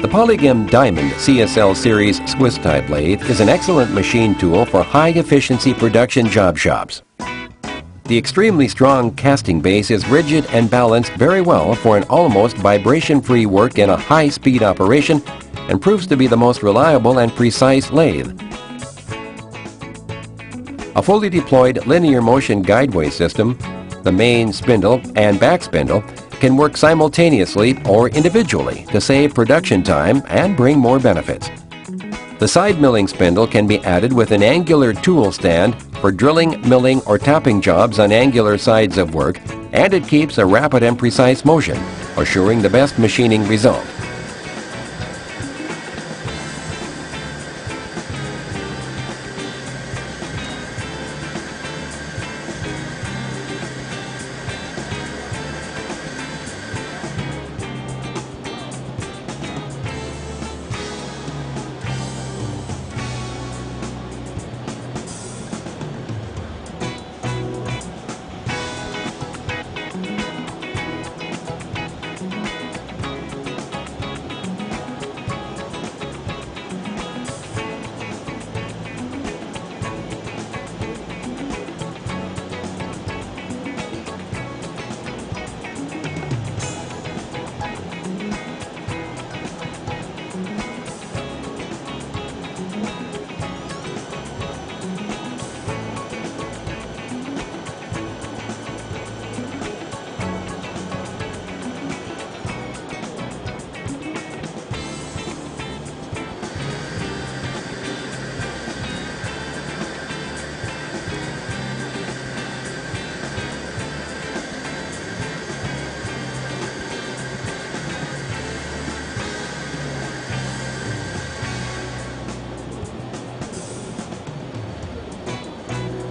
The Polygim Diamond CSL Series Swiss-type lathe is an excellent machine tool for high-efficiency production job shops. The extremely strong casting base is rigid and balanced very well for an almost vibration-free work in a high-speed operation and proves to be the most reliable and precise lathe. A fully deployed linear motion guideway system, the main spindle and back spindle, can work simultaneously or individually to save production time and bring more benefits. The side milling spindle can be added with an angular tool stand for drilling, milling, or tapping jobs on angular sides of work, and it keeps a rapid and precise motion, assuring the best machining result.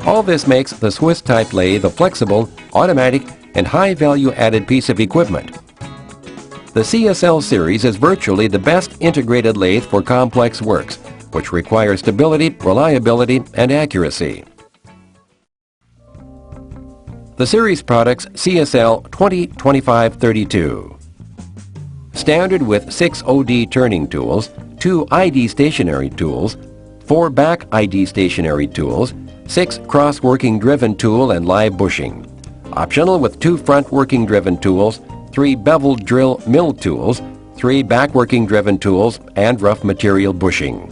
All this makes the Swiss-type lathe a flexible, automatic, and high-value-added piece of equipment. The CSL series is virtually the best integrated lathe for complex works, which require stability, reliability, and accuracy. The series products CSL 202532. Standard with 6 OD turning tools, 2 ID stationary tools, 4 back ID stationary tools, 6 cross-working driven tool and live bushing. Optional with 2 front working driven tools, 3 bevel drill mill tools, 3 back working driven tools, and rough material bushing.